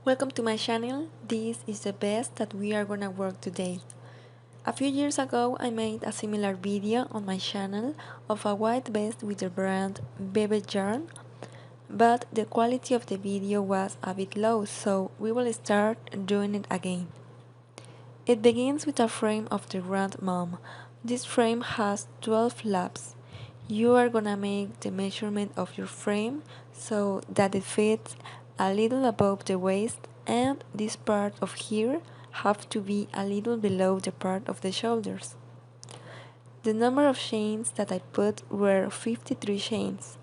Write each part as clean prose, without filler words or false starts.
Welcome to my channel. This is the vest that we are gonna work today. A few years ago I made a similar video on my channel of a white vest with the brand Baby Yarn, but the quality of the video was a bit low, so we will start doing it again. It begins with a frame of the grandmom. This frame has 12 laps. You are gonna make the measurement of your frame so that it fits a little above the waist, and this part of here have to be a little below the part of the shoulders. The number of chains that I put were 53 chains.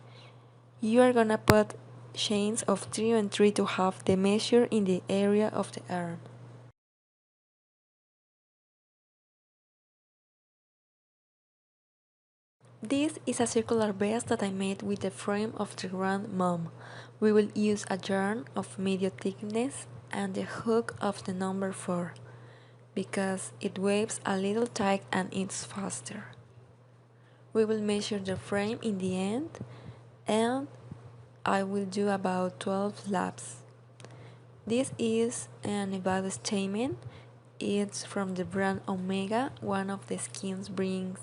You are gonna put chains of 3 and 3 to have the measure in the area of the arm. This is a circular vest that I made with the frame of the grandmom. We will use a yarn of medium thickness and the hook of the number 4 because it waves a little tight and it's faster. We will measure the frame in the end and I will do about 12 laps. This is an about statement. It's from the brand Omega. One of the skins brings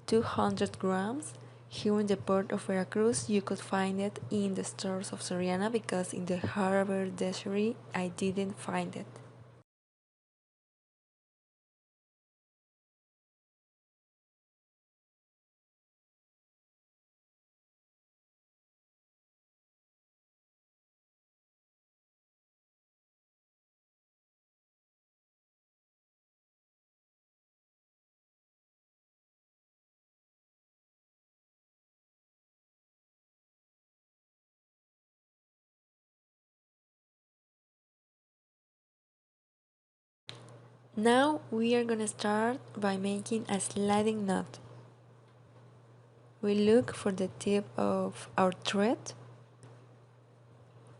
200 grams. Here in the port of Veracruz, you could find it in the stores of Soriana because in the harbor dictionary I didn't find it. Now we are gonna start by making a sliding knot. We look for the tip of our thread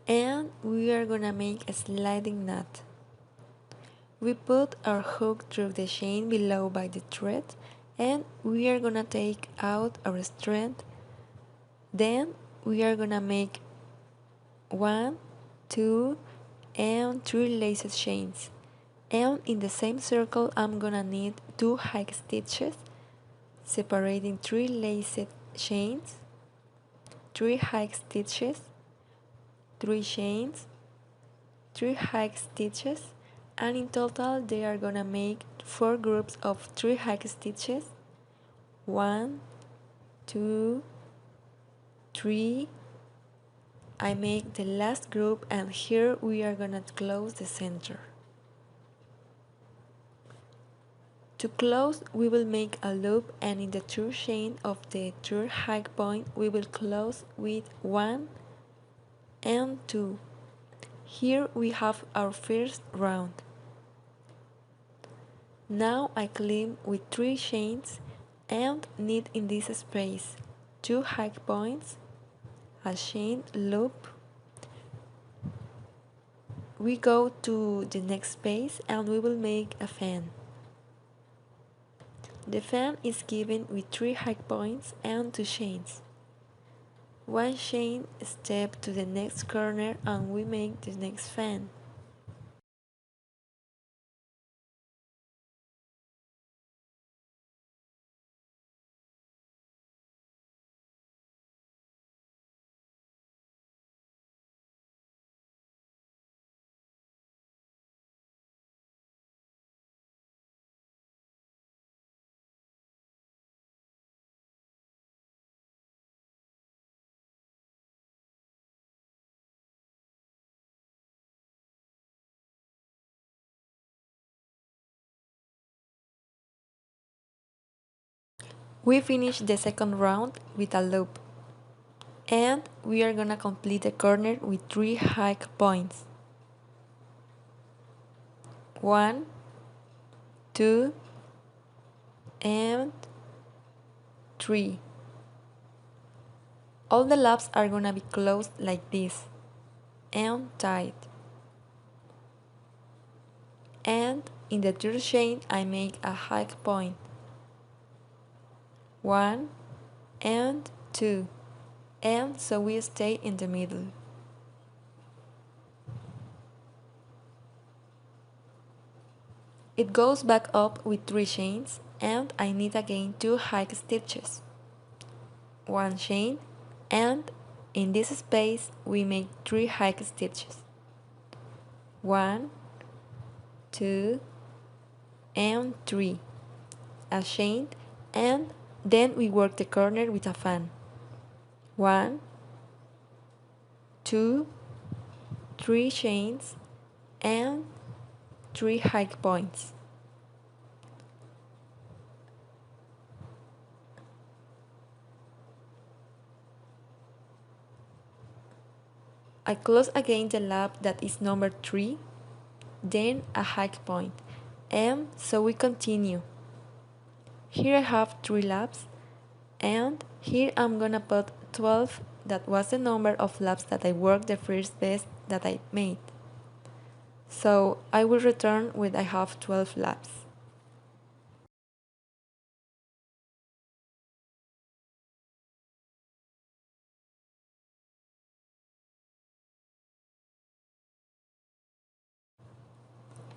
and we are gonna make a sliding knot. We put our hook through the chain below by the thread and we are gonna take out our strand. Then we are gonna make 1, 2 and 3 laced chains, and in the same circle I'm gonna need 2 hike stitches separating 3 laced chains, 3 hike stitches, 3 chains, 3 hike stitches, and in total they are gonna make 4 groups of 3 hike stitches. 1, 2, 3. I make the last group and here we are gonna close the center. To close we will make a loop and in the third chain of the third hike point we will close with 1 and 2. Here we have our first round. Now I climb with 3 chains and knit in this space 2 hike points, a chain loop. We go to the next space and we will make a fan. The fan is given with 3 hike points and 2 chains. 1 chain step to the next corner and we make the next fan. We finish the second round with a loop and we are gonna complete the corner with 3 hike points. 1, 2 and 3. All the laps are gonna be closed like this and tied. And in the third chain I make a hike point. 1 and 2, and so we stay in the middle. It goes back up with 3 chains and I need again 2 hike stitches. 1 chain and in this space we make 3 hike stitches. 1, 2, and 3. A chain and then we work the corner with a fan. 1, 2, 3 chains and 3 hike points. I close again the lap that is number 3, then a hike point, and so we continue. Here I have 3 laps, and here I'm gonna put 12, that was the number of laps that I worked the first vest that I made. So I will return when I have 12 laps.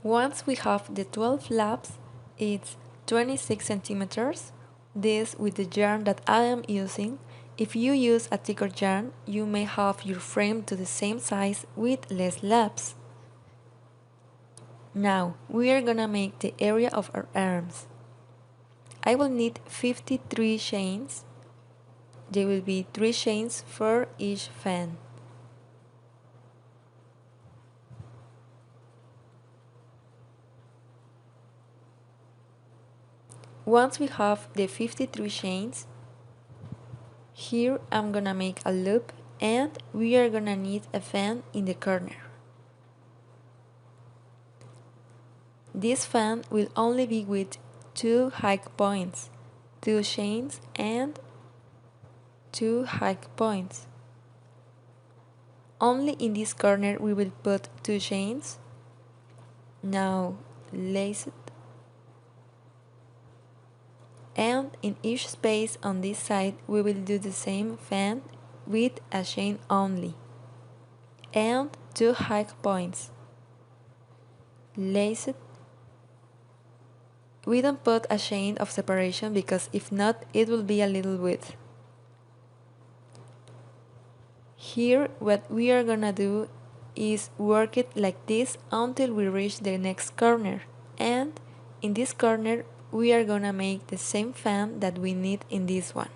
Once we have the 12 laps, it's 26 centimeters. This with the yarn that I am using. If you use a thicker yarn, you may have your frame to the same size with less laps. Now, we are gonna make the area of our arms. I will need 53 chains. There will be 3 chains for each fan. Once we have the 53 chains, here I'm gonna make a loop and we are gonna need a fan in the corner. This fan will only be with 2 hike points, 2 chains and 2 hike points. Only in this corner we will put 2 chains. Now lace it. And in each space on this side we will do the same fan with a chain only and 2 hike points. Lace it. We don't put a chain of separation because if not it will be a little width. Here what we are gonna do is work it like this until we reach the next corner, and in this corner we are gonna make the same fan that we need in this one.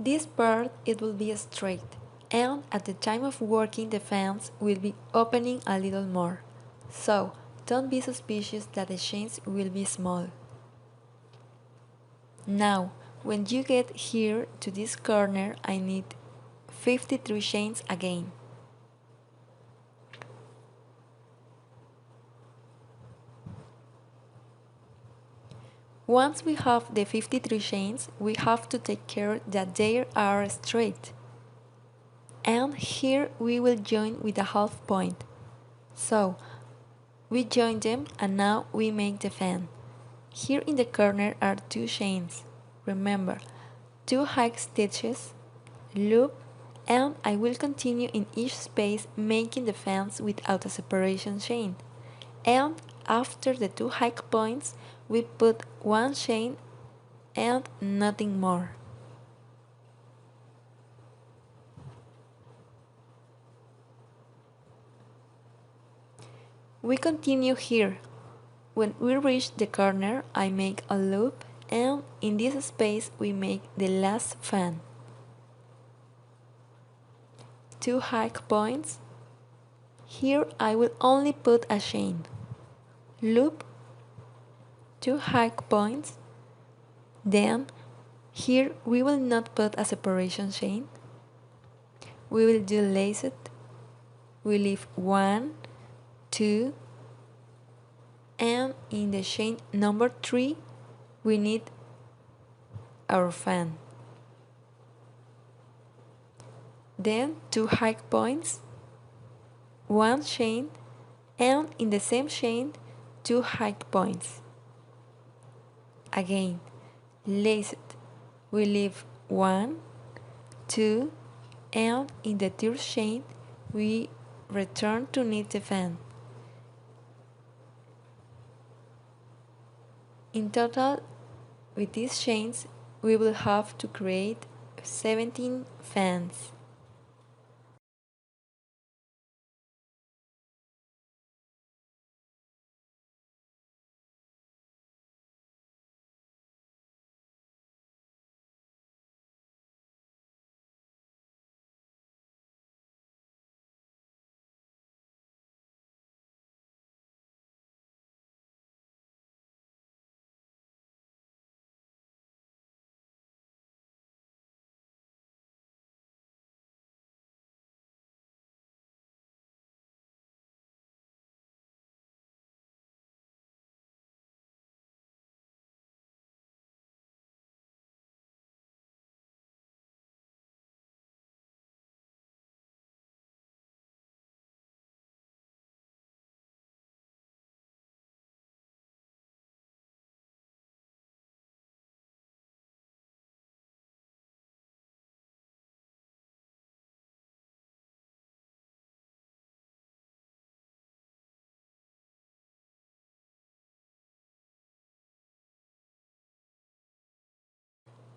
This part it will be straight, and at the time of working the fans will be opening a little more, so don't be suspicious that the chains will be small. Now, when you get here to this corner, I need 53 chains again. Once we have the 53 chains, we have to take care that they are straight. And here we will join with a half point. So, we join them and now we make the fan. Here in the corner are 2 chains. Remember, 2 hike stitches, loop, and I will continue in each space making the fans without a separation chain. And after the 2 hike points, we put 1 chain and nothing more. We continue here. When we reach the corner, I make a loop and in this space we make the last fan. 2 hike points. Here I will only put a chain. Loop, 2 hike points. Then here we will not put a separation chain. We will do lace it. We leave 1, 2, and in the chain number 3 we need our fan. then 2 high points, 1 chain, and in the same chain 2 high points. Again, lathe, we leave 1, 2, and in the third chain we return to knit the fan. In total, with these chains, we will have to create 17 fans.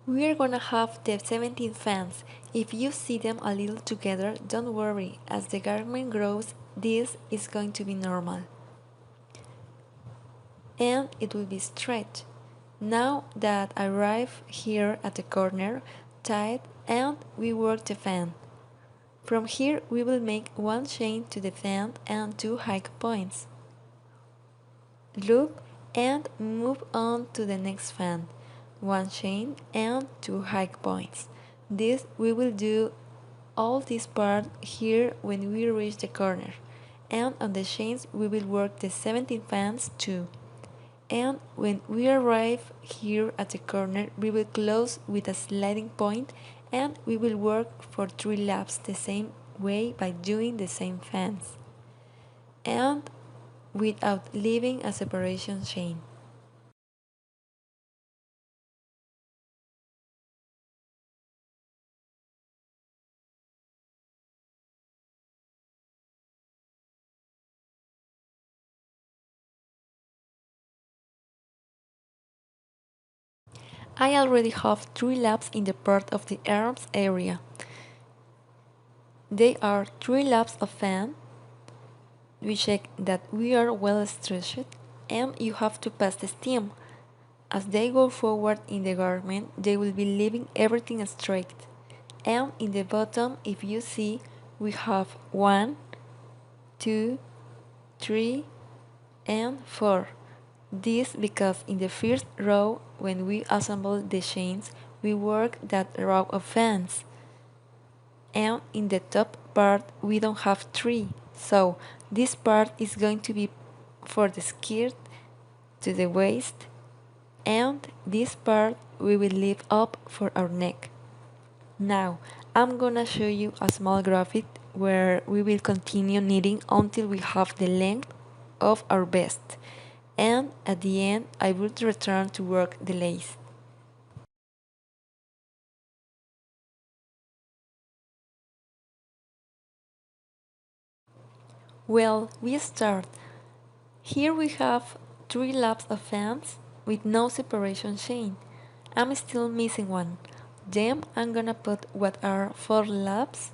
We are gonna have the 17 fans. If you see them a little together, don't worry, as the garment grows, this is going to be normal. And it will be straight. Now that I arrive here at the corner, tight, and we work the fan. From here we will make 1 chain to the fan and 2 high points. Loop and move on to the next fan. 1 chain and 2 high points. This we will do all this part here when we reach the corner, and on the chains we will work the 17 fans too. And when we arrive here at the corner, we will close with a sliding point and we will work for 3 laps the same way by doing the same fans and without leaving a separation chain. I already have 3 laps in the part of the arms area. They are 3 laps of fan. We check that we are well stretched and you have to pass the steam. As they go forward in the garment, they will be leaving everything straight. And in the bottom, if you see, we have 1, 2, 3, and 4. This because in the first row, when we assemble the chains, we work that row of fans. And in the top part, we don't have 3. So this part is going to be for the skirt to the waist, and this part we will leave up for our neck. Now, I'm gonna show you a small graphic where we will continue knitting until we have the length of our vest, and at the end I will return to work the lace. Well, we start. Here we have 3 laps of fans with no separation chain. I'm still missing one. Then I'm gonna put what are 4 laps.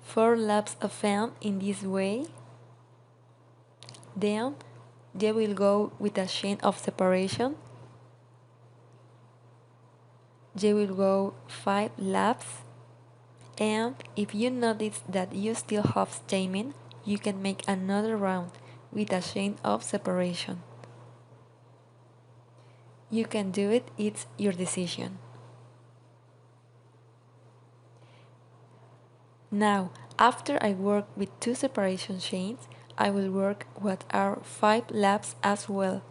4 laps of fan in this way. Then they will go with a chain of separation. They will go 5 laps. And if you notice that you still have stamen, you can make another round with a chain of separation. You can do it, it's your decision. Now, after I work with 2 separation chains, I will work what are 5 laps as well.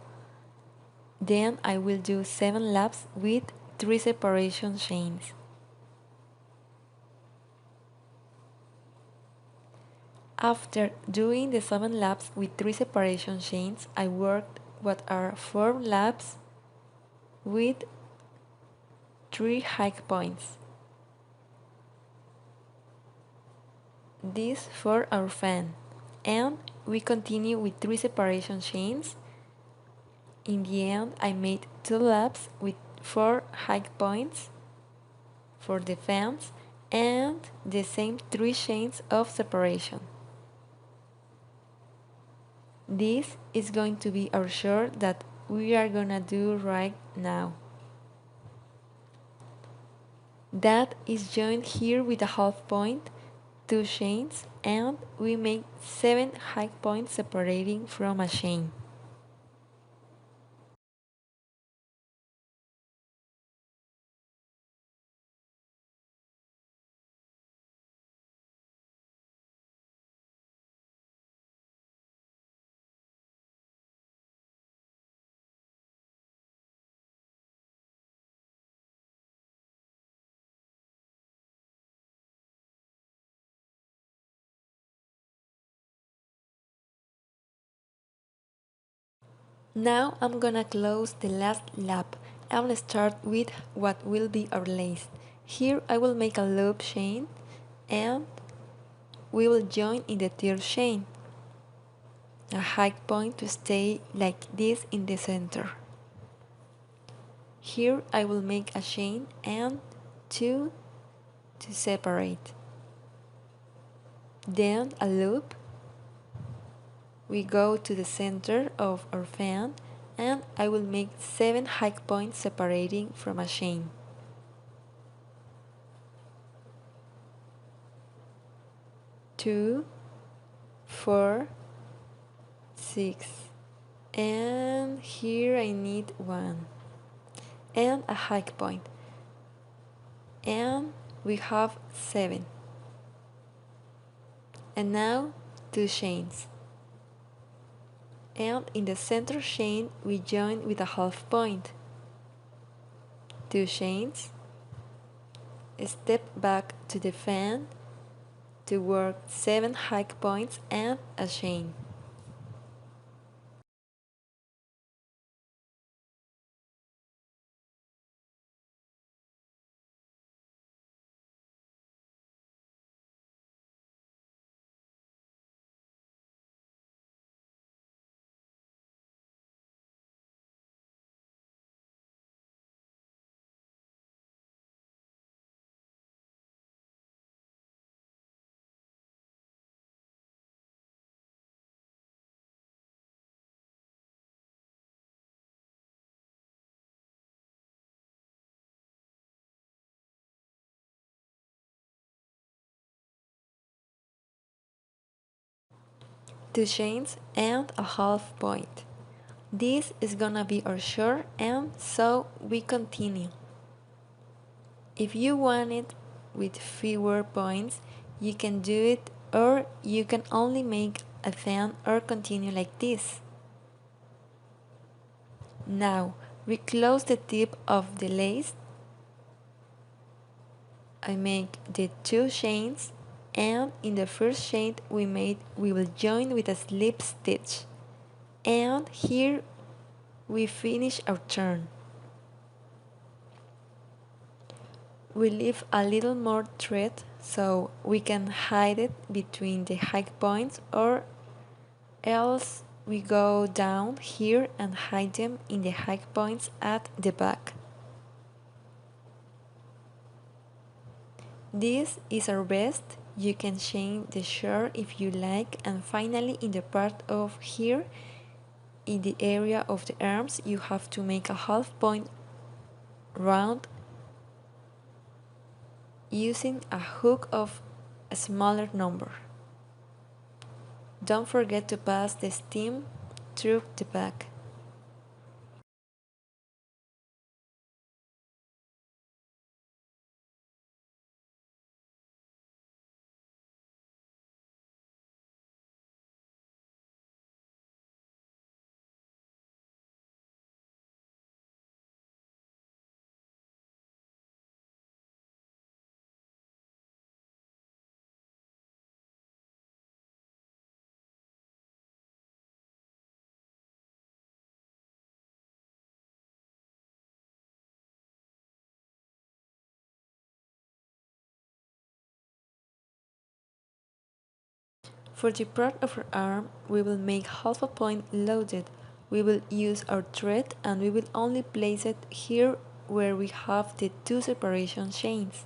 Then I will do 7 laps with 3 separation chains. After doing the 7 laps with 3 separation chains, I worked what are 4 laps with 3 hike points. This for our fan. And we continue with 3 separation chains. In the end, I made 2 laps with 4 hike points for the fans and the same 3 chains of separation. This is going to be our short that we are gonna do right now. That is joined here with a half point, 2 chains, and we make 7 hike points separating from a chain. Now I'm gonna close the last lap and start with what will be our lathe. Here I will make a loop chain and we will join in the third chain. A hike point to stay like this in the center. Here I will make a chain and 2 to separate. Then a loop. We go to the center of our fan and I will make 7 hike points separating from a chain. 2, 4, 6, and here I need 1 and a hike point, and we have 7, and now 2 chains, and in the center chain we join with a half point, 2 chains, step back to the fan to work 7 hike points and a chain. Two chains and a half point. This is gonna be our short, and so we continue. If you want it with fewer points, you can do it, or you can only make a fan or continue like this. Now we close the tip of the lace. I make the 2 chains, and in the first chain we will join with a slip stitch, and here we finish our turn. We leave a little more thread so we can hide it between the hike points, or else we go down here and hide them in the hike points at the back. This is our best. You can change the short if you like, and finally in the part of here, in the area of the arms, you have to make a half point round using a hook of a smaller number. Don't forget to pass the steam through the back. For the part of our arm, we will make half a point loaded. We will use our thread and we will only place it here where we have the two separation chains.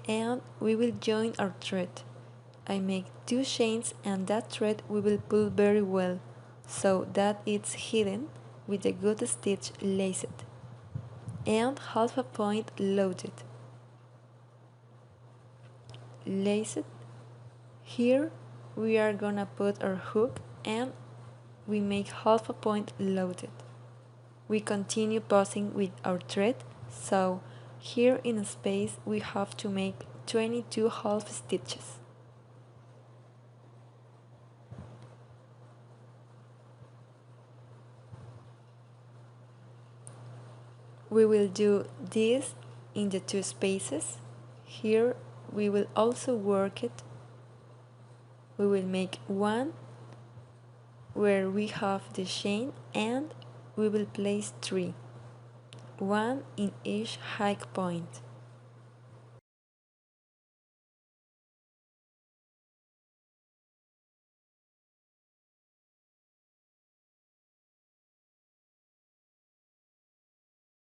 And we will join our thread. I make two chains and that thread we will pull very well so that it's hidden with a good stitch laced and half a point loaded. Laced. Here we are gonna put our hook and we make half a point loaded. We continue passing with our thread, so here in a space we have to make 22 half stitches. We will do this in the two spaces. Here we will also work it. We will make one where we have the chain and we will place 3, one in each hike point.